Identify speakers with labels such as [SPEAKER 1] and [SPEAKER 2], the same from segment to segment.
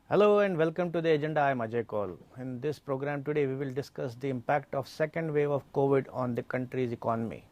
[SPEAKER 1] Hello and welcome to the agenda. I'm Ajay Kaul. In this program today, we will discuss the impact of second wave of COVID on the country's economy.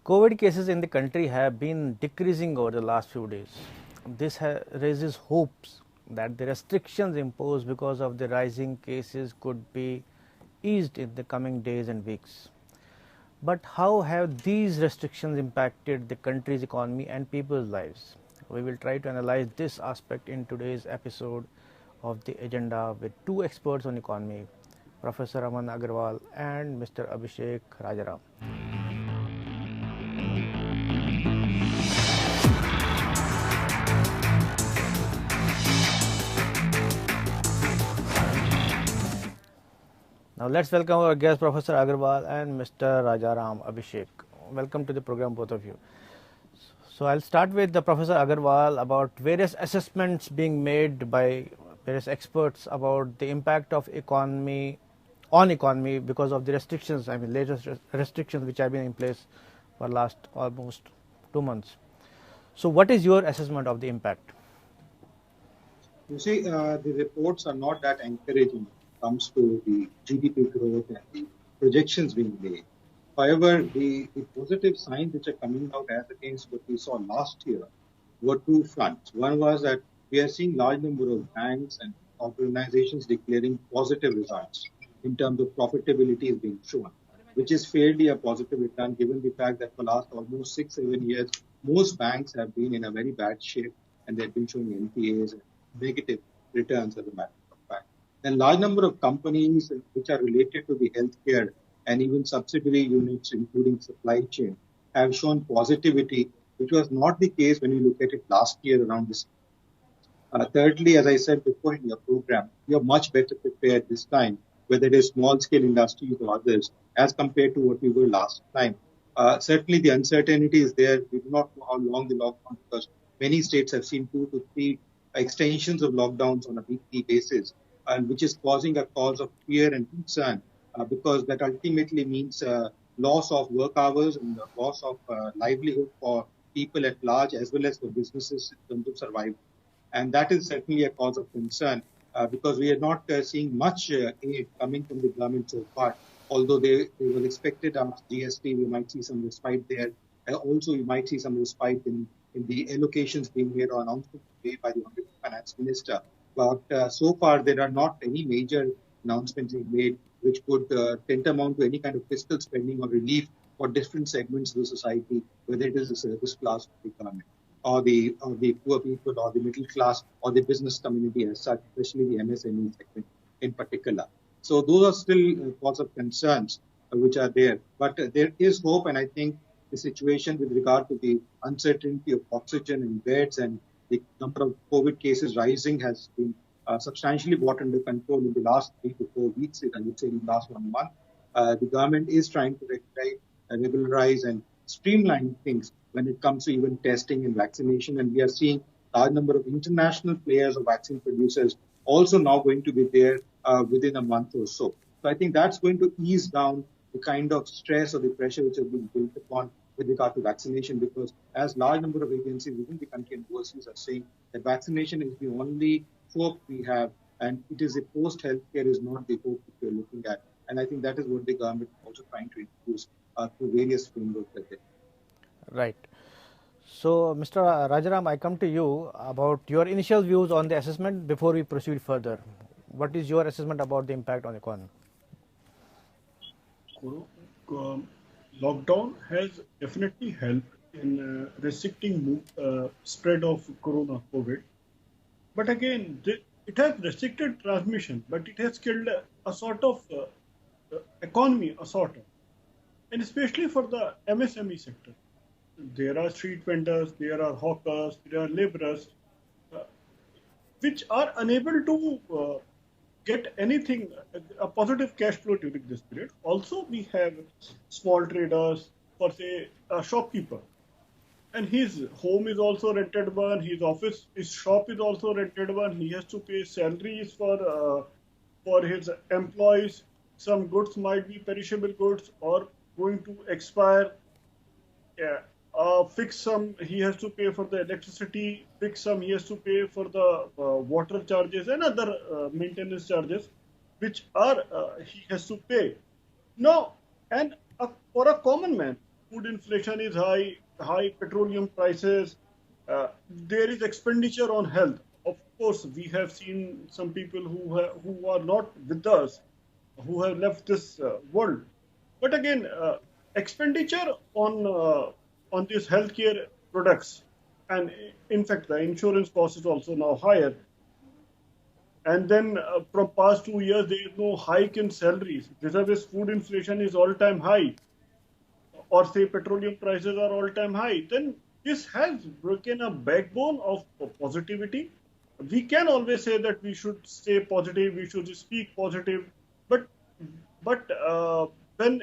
[SPEAKER 1] COVID cases in the country have been decreasing over the last few days. This raises hopes that the restrictions imposed because of the rising cases could be eased in the coming days and weeks. But how have these restrictions impacted the country's economy and people's lives? We will try to analyze this aspect in today's episode of the agenda with two experts on economy, Professor Aman Agarwal and Mr. Abhishek Rajaram. Now let's welcome our guest Professor Agarwal and Mr. Rajaram Abhishek. Welcome to the program, both of you. So I'll start with the Professor Agarwal about various assessments being made by various experts about the impact of economy because of the restrictions. I mean, latest restrictions which have been in place for last almost 2 months. So what is your assessment of the impact?
[SPEAKER 2] You see, the reports are not that encouraging when it comes to the GDP growth and the projections being made. However, the positive signs which are coming out as against what we saw last year were two fronts. One was that we are seeing large number of banks and organizations declaring positive results in terms of profitability is being shown, which is fairly a positive return given the fact that for last almost 6-7 years, most banks have been in a very bad shape and they've been showing NPAs and negative returns as a matter of fact. And large number of companies which are related to the healthcare and even subsidiary units, including supply chain, have shown positivity, which was not the case when you look at it last year around this. Thirdly, as I said before in your program, we are much better prepared this time, whether it is small scale industries or others, as compared to what we were last time. Certainly, the uncertainty is there. We do not know how long the lockdown, because many states have seen 2 to 3 extensions of lockdowns on a weekly basis, and which is causing a cause of fear and concern, because that ultimately means loss of work hours and the loss of livelihood for people at large as well as for businesses in terms of survival. And that is certainly a cause of concern, because we are not seeing much aid coming from the government so far. Although they were expected after GST, we might see some respite there. Also, we might see some respite in the allocations being made or announcements made by the Honorable Finance Minister. But so far, there are not any major announcements being made which could tantamount to any kind of fiscal spending or relief for different segments of the society, whether it is the service class or the economy, or the poor people or the middle class or the business community as such, especially the MSME segment in particular. So those are still cause of concerns which are there. But there is hope, and I think the situation with regard to the uncertainty of oxygen and beds and the number of COVID cases rising has been substantially brought under control in the last 3 to 4 weeks. I would say in the last 1 month, the government is trying to regularize and streamline things when it comes to even testing and vaccination. And we are seeing a large number of international players or vaccine producers also now going to be there within a month or so. So I think that's going to ease down the kind of stress or the pressure which has been built upon with regard to vaccination, because as large number of agencies within the country and overseas are saying that vaccination is the only hope we have, and it is the post healthcare is not the hope that we're looking at. And I think that is what the government is also trying to introduce through various frameworks that they.
[SPEAKER 1] Right. So, Mr. Rajaram, I come to you about your initial views on the assessment before we proceed further. What is your assessment about the impact on the economy?
[SPEAKER 3] Lockdown has definitely helped in restricting spread of corona COVID. But again, it has restricted transmission, but it has killed a sort of economy, a sort of, and especially for the MSME sector. There are street vendors, there are hawkers, there are laborers, uh, which are unable to get anything, a positive cash flow during this period. Also, we have small traders, for say a shopkeeper. and his home is also rented one, his shop is also rented one. He has to pay salaries for his employees. Some goods might be perishable goods or going to expire. Yeah. Fix some he has to pay for the electricity, fix some he has to pay for the water charges and other maintenance charges, which are he has to pay. No, and for a common man, food inflation is high, high petroleum prices. There is expenditure on health. Of course, we have seen some people who are not with us, who have left this world. But again, expenditure on these healthcare products, and in fact, the insurance cost is also now higher. And then from past 2 years, there is no hike in salaries. Vis-a-vis food inflation is all-time high, or say petroleum prices are all-time high. Then this has broken a backbone of positivity. We can always say that we should stay positive, we should speak positive, but but when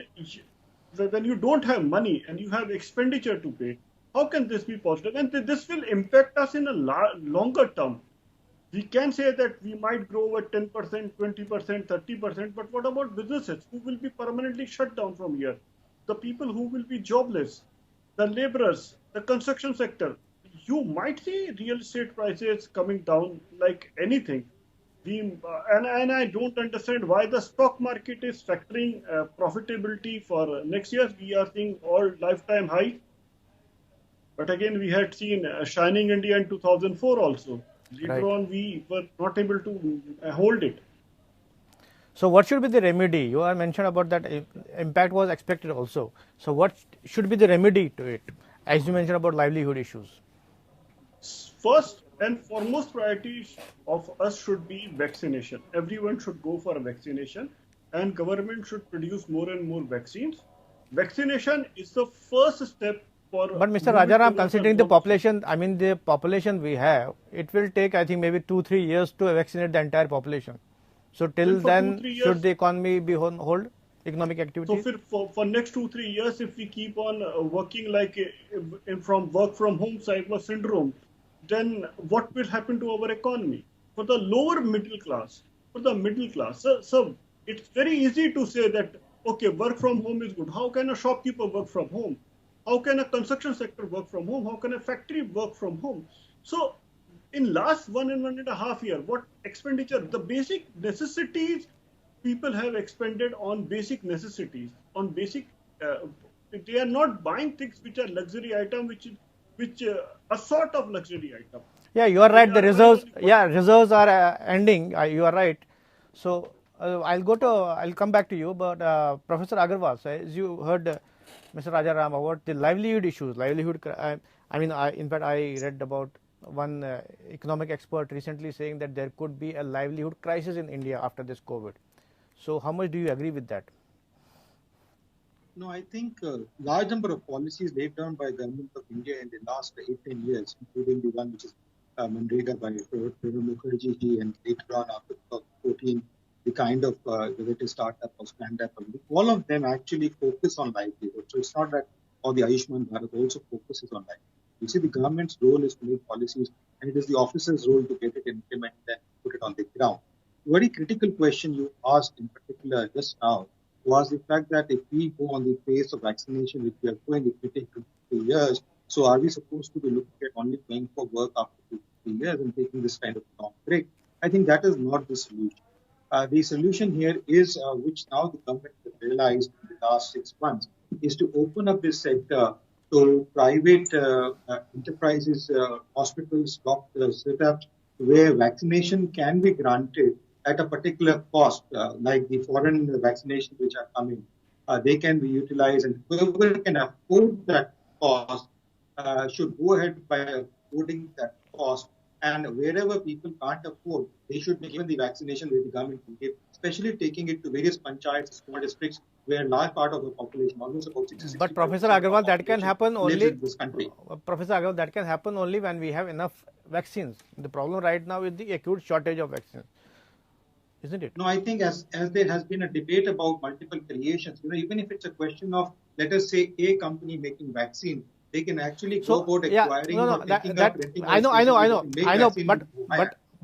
[SPEAKER 3] when you don't have money and you have expenditure to pay, how can this be positive? And this will impact us in a longer term. We can say that we might grow at 10%, 20%, 30%, but what about businesses who will be permanently shut down from here? The people who will be jobless, the laborers, the construction sector. You might see real estate prices coming down like anything. And I don't understand why the stock market is factoring profitability for next year. We are seeing all lifetime high. But again, we had seen Shining India in 2004 also. Later
[SPEAKER 1] Right.
[SPEAKER 3] on, we were not able to hold it.
[SPEAKER 1] So what should be the remedy? You are mentioned about that impact was expected also. So what should be the remedy to it? As you mentioned about livelihood issues.
[SPEAKER 3] First and foremost priority of us should be vaccination. Everyone should go for a vaccination, and government should produce more and more vaccines. Vaccination is the first step for.
[SPEAKER 1] But Mr.
[SPEAKER 3] moving
[SPEAKER 1] Rajaram,
[SPEAKER 3] towards a
[SPEAKER 1] considering the
[SPEAKER 3] global-
[SPEAKER 1] population, I mean the population we have, it will take I think maybe 2-3 years to vaccinate the entire population. So till
[SPEAKER 3] for
[SPEAKER 1] then,
[SPEAKER 3] 2-3
[SPEAKER 1] should
[SPEAKER 3] years-
[SPEAKER 1] the economy be on hold, economic activity?
[SPEAKER 3] So for next 2-3 years, if we keep on working like from work from home syndrome, then what will happen to our economy? For the lower middle class, so it's very easy to say that okay, work from home is good. How can a shopkeeper work from home? How can a construction sector work from home? How can a factory work from home? So in last 1.5 years, what expenditure, the basic necessities, people have expended on basic necessities, on basic, they are not buying things which are luxury item, which a sort of luxury item.
[SPEAKER 1] Yeah, you are right. The
[SPEAKER 3] They are
[SPEAKER 1] reserves,
[SPEAKER 3] buying only
[SPEAKER 1] yeah, reserves are ending. You are right. So I'll come back to you. But Professor Agarwal, so as you heard Mr. Rajaram about the livelihood issues, in fact, I read about one economic expert recently saying that there could be a livelihood crisis in India after this COVID. So how much do you agree with that?
[SPEAKER 2] No, I think a large number of policies laid down by Government of India in the last 8-10 years, including the one which is Manrega by Pranab Mukherjee ji, and later on after 2014, the kind of whether it is startup or stand-up, all of them actually focus on livelihood. So it's not that all the Ayushman Bharat also focuses on livelihood. You see, the government's role is to make policies, and it is the officer's role to get it implemented and put it on the ground. Very critical question you asked in particular just now was the fact that if we go on the pace of vaccination which we are going, it will take 2 years. So are we supposed to be looking at only going for work after 2 years and taking this kind of long break? I think that is not the solution. The solution here is, which now the government has realized in the last 6 months, is to open up this sector to private enterprises, hospitals, doctors, setups, where vaccination can be granted at a particular cost, like the foreign vaccinations which are coming. They can be utilized, and whoever can afford that cost should go ahead by affording that cost. And wherever people can't afford, they should be given the vaccination where the government can give, especially taking it to various panchayats, small districts, where a large part of the population, almost about 60.
[SPEAKER 1] But Professor Agarwal, that can happen only.
[SPEAKER 2] In this country.
[SPEAKER 1] Professor Agarwal, that can happen only when we have enough vaccines. The problem right now is the acute shortage of vaccines, isn't it?
[SPEAKER 2] No, I think as there has been a debate about multiple creations, even if it's a question of, let us say, a company making vaccine, they can actually go
[SPEAKER 1] So
[SPEAKER 2] about
[SPEAKER 1] yeah,
[SPEAKER 2] acquiring
[SPEAKER 1] no,
[SPEAKER 2] or
[SPEAKER 1] no,
[SPEAKER 2] taking up, renting out
[SPEAKER 1] I know,
[SPEAKER 2] spaces. They can make vaccine
[SPEAKER 1] but
[SPEAKER 2] in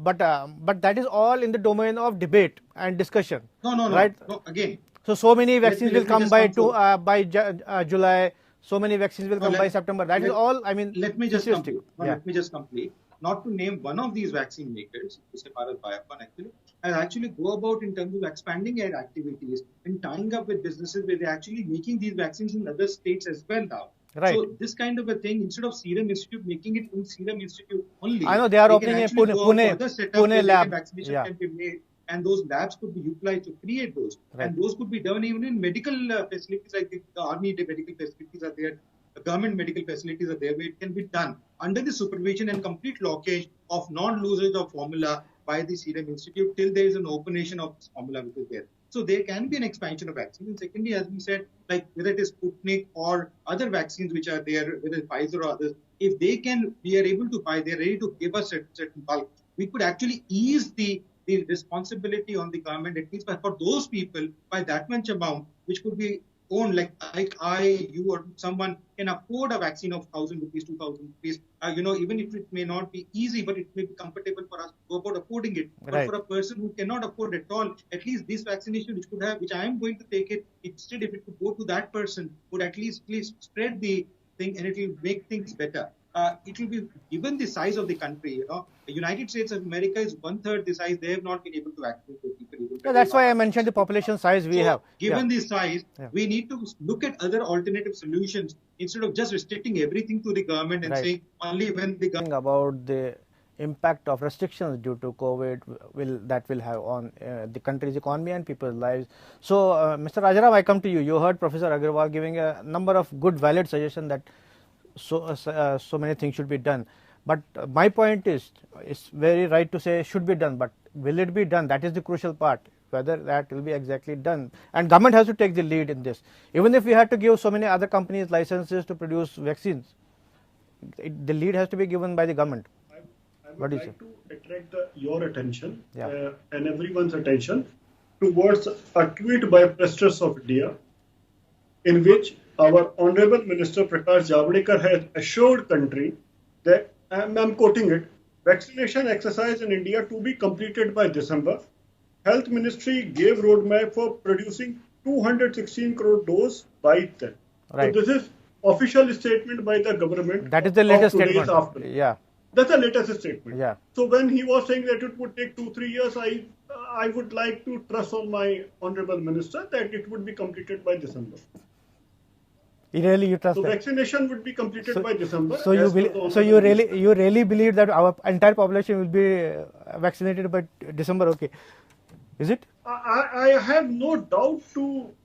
[SPEAKER 2] Mumbai.
[SPEAKER 1] but that is all in the domain of debate and discussion, right?
[SPEAKER 2] No. Again,
[SPEAKER 1] So many vaccines will
[SPEAKER 2] let me
[SPEAKER 1] come
[SPEAKER 2] just come forward.
[SPEAKER 1] by July. So many vaccines will
[SPEAKER 2] No,
[SPEAKER 1] come by September. That is all. I mean,
[SPEAKER 2] let me just
[SPEAKER 1] futuristic.
[SPEAKER 2] complete. No,
[SPEAKER 1] Yeah,
[SPEAKER 2] let me just complete. Not to name one of these vaccine makers, Bharat Biocon actually, and actually go about in terms of expanding their activities and tying up with businesses where they're actually making these vaccines in other states as well now.
[SPEAKER 1] right.
[SPEAKER 2] So this kind of a thing, instead of Serum Institute making it in Serum Institute only,
[SPEAKER 1] I know they are
[SPEAKER 2] they can
[SPEAKER 1] opening a
[SPEAKER 2] actually go out to other setups where
[SPEAKER 1] Lab.
[SPEAKER 2] vaccination
[SPEAKER 1] Yeah,
[SPEAKER 2] can be made, and those labs could be utilized to create those.
[SPEAKER 1] right.
[SPEAKER 2] And those could be done even in medical facilities, like the army medical facilities are there, the government medical facilities are there, where it can be done under the supervision and complete blockage of non-usage of formula by the Serum Institute till there is an openation of this formula which is there. So there can be an expansion of vaccines. And secondly, as we said, like whether it is Sputnik or other vaccines which are there, whether it's Pfizer or others, if they can, we are able to buy, they're ready to give us a certain bulk, we could actually ease the responsibility on the government, at least for those people, by that much amount, which could be owned, like you or someone can afford a vaccine of 1,000 rupees, 2,000 rupees, even if it may not be easy, but it may be comfortable for us to go about affording it. But
[SPEAKER 1] Right.
[SPEAKER 2] for a person who cannot afford at all, at least this vaccination, which I am going to take it, instead if it could go to that person, would at least spread the thing and it will make things better. It will be given the size of the country. The United States of America is 1/3 the size. They have not been able to vaccinate people.
[SPEAKER 1] Yeah, that's why I mentioned the population size we have.
[SPEAKER 2] Given
[SPEAKER 1] Yeah.
[SPEAKER 2] the size, we need to look at other alternative solutions instead of just restricting everything to the government and
[SPEAKER 1] Right.
[SPEAKER 2] saying only when the government.
[SPEAKER 1] About the impact of restrictions due to COVID will have on the country's economy and people's lives. So, Mr. Rajaram, I come to you. You heard Professor Agarwal giving a number of good, valid suggestions that so many things should be done. But my point is, it's very right to say should be done, but will it be done? That is the crucial part. Whether that will be exactly done, and government has to take the lead in this. Even if we had to give so many other companies licenses to produce vaccines, the lead has to be given by the government.
[SPEAKER 3] I
[SPEAKER 1] What
[SPEAKER 3] would
[SPEAKER 1] do you
[SPEAKER 3] like to attract your attention
[SPEAKER 1] Yeah.
[SPEAKER 3] and everyone's attention towards a tweet by Presidents of India, in which our Honorable Minister Prakash Javadekar has assured country that, I'm quoting it, vaccination exercise in India to be completed by December. Health Ministry gave roadmap for producing 216 crore dose by then.
[SPEAKER 1] Right.
[SPEAKER 3] So this is official statement by the government.
[SPEAKER 1] That is the
[SPEAKER 3] of
[SPEAKER 1] latest
[SPEAKER 3] today's
[SPEAKER 1] statement.
[SPEAKER 3] afternoon.
[SPEAKER 1] Yeah.
[SPEAKER 3] That's the latest statement.
[SPEAKER 1] Yeah.
[SPEAKER 3] So when he was saying that it would take 2-3 years, I would like to trust on my honorable minister that it would be completed by December.
[SPEAKER 1] Really, you trust
[SPEAKER 3] So
[SPEAKER 1] that?
[SPEAKER 3] vaccination would be completed by December.
[SPEAKER 1] So you really believe that our entire population will be vaccinated by December? Okay, is it?
[SPEAKER 3] I have no doubt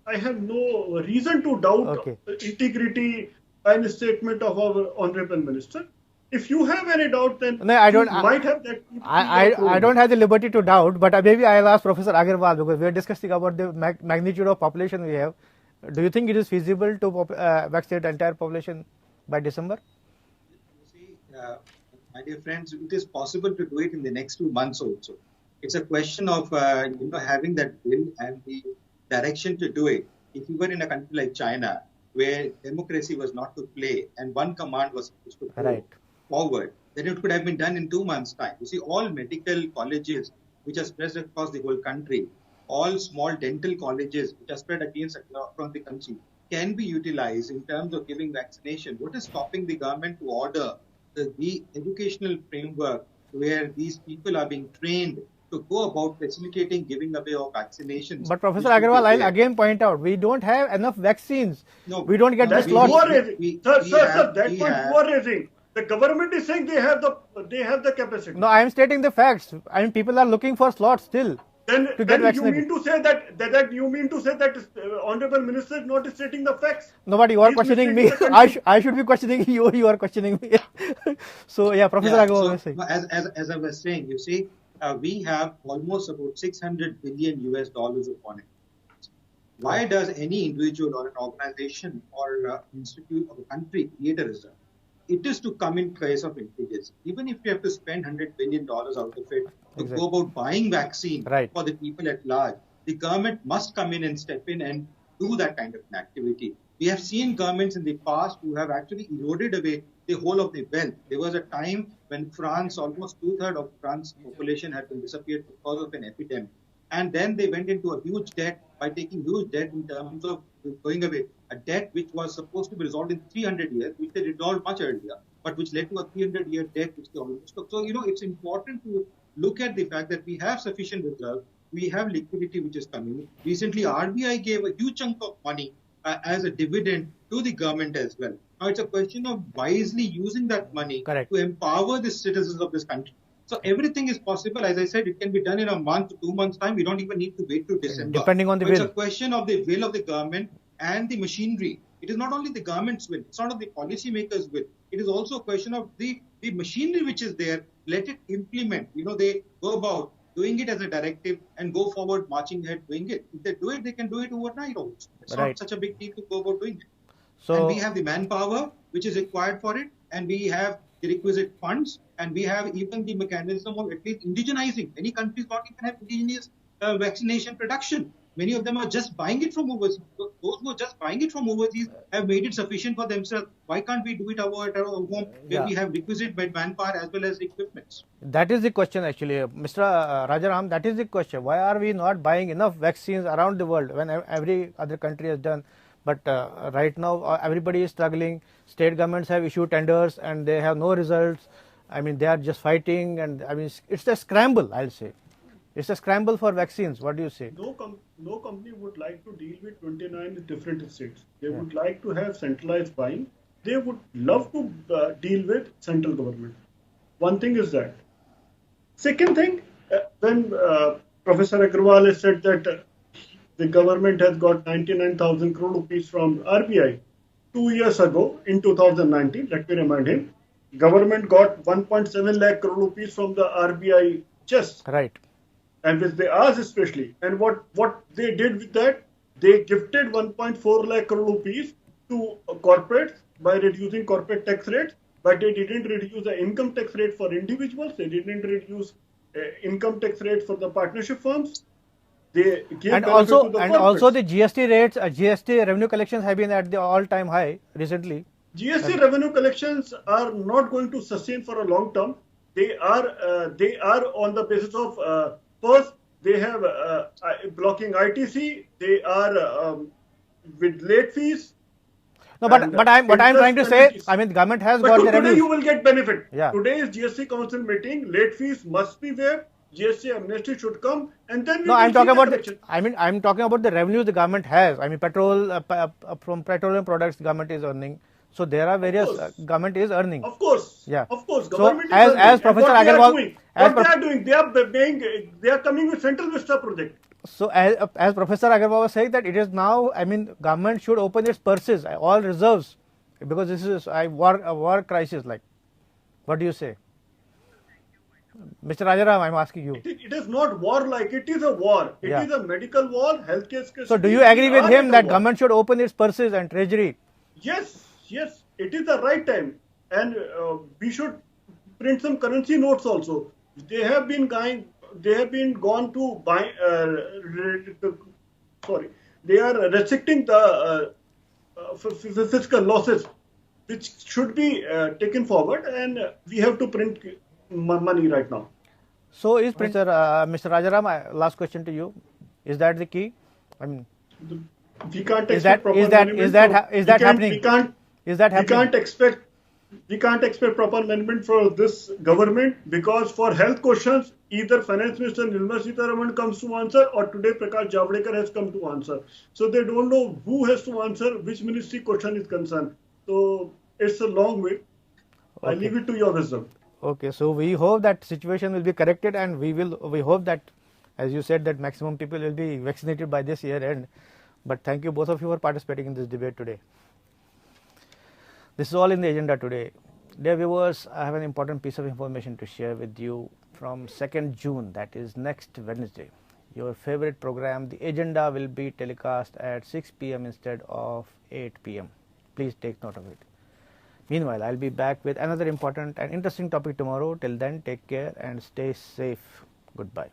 [SPEAKER 3] I have no reason to doubt
[SPEAKER 1] Okay.
[SPEAKER 3] integrity and statement of our honorable minister. If you have any doubt, then
[SPEAKER 1] No, I don't.
[SPEAKER 3] you might have that.
[SPEAKER 1] I don't have the liberty to doubt, but maybe I'll ask Professor Agarwal, because we are discussing about the magnitude of population we have. Do you think it is feasible to vaccinate the entire population by December?
[SPEAKER 2] You see, my dear friends, it is possible to do it in the next 2 months also. It's a question of having that will and the direction to do it. If you were in a country like China, where democracy was not to play and one command was supposed to go
[SPEAKER 1] Right.
[SPEAKER 2] forward, then it could have been done in 2 months' time. You see, all medical colleges which are spread across the whole country, all small dental colleges which are spread across the country, can be utilized in terms of giving vaccination. What is stopping the government to order the educational framework where these people are being trained to go about facilitating giving away of vaccinations?
[SPEAKER 1] But Professor
[SPEAKER 2] Which should be
[SPEAKER 1] Agarwal, I'll
[SPEAKER 2] there.
[SPEAKER 1] again point out, we don't have enough vaccines.
[SPEAKER 2] No,
[SPEAKER 1] We don't get the
[SPEAKER 3] That's
[SPEAKER 1] slots.
[SPEAKER 3] you are raising.
[SPEAKER 2] We
[SPEAKER 3] Sir, that
[SPEAKER 2] we
[SPEAKER 3] point
[SPEAKER 2] have-
[SPEAKER 3] you are raising. The government is saying they have the capacity.
[SPEAKER 1] No, I am stating the facts. I mean, people are looking for slots still.
[SPEAKER 3] Then
[SPEAKER 1] to get
[SPEAKER 3] you
[SPEAKER 1] vaccinated.
[SPEAKER 3] mean to say that you mean to say that honorable minister is not stating the facts?
[SPEAKER 1] Nobody, you are
[SPEAKER 3] He's
[SPEAKER 1] questioning me.
[SPEAKER 3] misleading the country.
[SPEAKER 1] I should be questioning you. You are questioning me. So yeah, Professor
[SPEAKER 2] Yeah,
[SPEAKER 1] Agarwal
[SPEAKER 2] so,
[SPEAKER 1] was saying.
[SPEAKER 2] as I was saying, you see, we have almost about $600 billion of foreign. Why does any individual or an organization or institute of a country create a reserve? It is to come in case of intelligence. Even if you have to spend $100 billion out of it to
[SPEAKER 1] Exactly.
[SPEAKER 2] go about buying vaccine
[SPEAKER 1] Right.
[SPEAKER 2] for the people at large, the government must come in and step in and do that kind of an activity. We have seen governments in the past who have actually eroded away the whole of the wealth. There was a time when France, almost two-thirds of France's population had been disappeared because of an epidemic. And then they went into a huge debt by taking huge debt in terms of going away. A debt which was supposed to be resolved in 300 years, which they resolved much earlier, but which led to a 300-year debt which they almost took. So, it's important to look at the fact that we have sufficient reserves, we have liquidity which is coming. Recently, RBI gave a huge chunk of money as a dividend to the government as well. Now, it's a question of wisely using that money
[SPEAKER 1] Correct.
[SPEAKER 2] to empower the citizens of this country. So everything is possible. As I said, it can be done in a month, 2 months' time. We don't even need to wait till December.
[SPEAKER 1] Depending on the
[SPEAKER 2] It's
[SPEAKER 1] will.
[SPEAKER 2] a question of the will of the government and the machinery. It is not only the government's will, it's not only the policymakers' will. It is also a question of the machinery which is there. Let it implement. They go about doing it as a directive and go forward, marching ahead, doing it. If they do it, they can do it overnight also. It's
[SPEAKER 1] Right.
[SPEAKER 2] not such a big deal to go about doing it.
[SPEAKER 1] So
[SPEAKER 2] And we have the manpower which is required for it, and we have the requisite funds, and we have even the mechanism of at least indigenizing. Many countries don't even have indigenous vaccination production. Many of them are just buying it from overseas. Those who are just buying it from overseas have made it sufficient for themselves. Why can't we do it at our home where
[SPEAKER 1] Yeah.
[SPEAKER 2] we have requisite manpower as well as equipment?
[SPEAKER 1] that is the question actually, Mr. Rajaram. That is the question. Why are we not buying enough vaccines around the world when every other country has done? But right now, everybody is struggling. State governments have issued tenders and they have no results. I mean, they are just fighting, and I mean, it's a scramble. I'll say, it's a scramble for vaccines. What do you say?
[SPEAKER 3] No company would like to deal with 29 different states. They would like to have centralized buying. They would love to deal with central government. One thing is that. Second thing, when Professor Agarwal has said that the government has got 99,000 crore rupees from RBI 2 years ago in 2019, let me remind him, government got 1.7 lakh crore rupees from the RBI chest.
[SPEAKER 1] Right.
[SPEAKER 3] And which they asked especially. And what they did with that, they gifted 1.4 lakh crore rupees to corporates by reducing corporate tax rates, but they didn't reduce the income tax rate for individuals. They didn't reduce income tax rate for the partnership firms. They gave
[SPEAKER 1] And
[SPEAKER 3] benefit
[SPEAKER 1] also,
[SPEAKER 3] to the
[SPEAKER 1] and
[SPEAKER 3] corporates.
[SPEAKER 1] also the GST rates, GST revenue collections have been at the all-time high recently.
[SPEAKER 3] GST revenue collections are not going to sustain for a long term. They are on the basis of first they have blocking ITC. They are with late fees.
[SPEAKER 1] No, but
[SPEAKER 3] And
[SPEAKER 1] what I'm trying to say,
[SPEAKER 3] penalties.
[SPEAKER 1] I mean, the government has
[SPEAKER 3] But
[SPEAKER 1] got the
[SPEAKER 3] today
[SPEAKER 1] revenues.
[SPEAKER 3] you will get benefit.
[SPEAKER 1] Yeah.
[SPEAKER 3] Today's GST council meeting, late fees must be there. GST amnesty should come, and then we
[SPEAKER 1] No,
[SPEAKER 3] will
[SPEAKER 1] I'm
[SPEAKER 3] see
[SPEAKER 1] talking
[SPEAKER 3] the
[SPEAKER 1] about
[SPEAKER 3] collection.
[SPEAKER 1] I'm talking about the revenues the government has. I mean, petrol from petroleum products, the government is earning. So there are various
[SPEAKER 3] course.
[SPEAKER 1] Government is earning.
[SPEAKER 3] Of course.
[SPEAKER 1] Yeah.
[SPEAKER 3] Of course.
[SPEAKER 1] So,
[SPEAKER 3] Government is
[SPEAKER 1] as
[SPEAKER 3] earning. And
[SPEAKER 1] Professor
[SPEAKER 3] what they are
[SPEAKER 1] Agarwal-
[SPEAKER 3] doing,
[SPEAKER 1] as
[SPEAKER 3] what they are doing, they are coming with Central Vista project.
[SPEAKER 1] So as Professor Agarwal was saying that it is now, I mean, government should open its purses, all reserves, because this is a war crisis. Like, what do you say, Mr. Rajaram? I'm asking you.
[SPEAKER 3] It is not war like, it is a war. It
[SPEAKER 1] Yeah.
[SPEAKER 3] is a medical war, healthcare scarcity.
[SPEAKER 1] So do you agree with
[SPEAKER 3] We are
[SPEAKER 1] him
[SPEAKER 3] at a
[SPEAKER 1] that
[SPEAKER 3] war.
[SPEAKER 1] government should open its purses and treasury?
[SPEAKER 3] Yes, it is the right time, and we should print some currency notes also. They have been gone to buy. They are restricting the fiscal losses, which should be taken forward, and we have to print money right now.
[SPEAKER 1] So is Mr. Rajaram, last question to you, is that the key? I mean,
[SPEAKER 3] We can't
[SPEAKER 1] Is
[SPEAKER 3] expect
[SPEAKER 1] that-
[SPEAKER 3] proper
[SPEAKER 1] is that-
[SPEAKER 3] management,
[SPEAKER 1] is that
[SPEAKER 3] so
[SPEAKER 1] ha- is
[SPEAKER 3] we
[SPEAKER 1] that
[SPEAKER 3] can't-
[SPEAKER 1] happening?
[SPEAKER 3] We can't.
[SPEAKER 1] is that happening?
[SPEAKER 3] We can't expect proper management for this government, because for health questions, either Finance Minister Nirmala Sitharaman comes to answer, or today Prakash Javadekar has come to answer. So they don't know who has to answer which ministry question is concerned. So it's a long way. I
[SPEAKER 1] Okay.
[SPEAKER 3] leave it to your wisdom.
[SPEAKER 1] Okay, so we hope that situation will be corrected, and we hope that, as you said, that maximum people will be vaccinated by this year end. But thank you both of you for participating in this debate today. This is all in the agenda today. Dear viewers, I have an important piece of information to share with you from 2nd June, that is next Wednesday. Your favorite program, The Agenda, will be telecast at 6 p.m. instead of 8 p.m. Please take note of it. Meanwhile, I'll be back with another important and interesting topic tomorrow. Till then, take care and stay safe. Goodbye.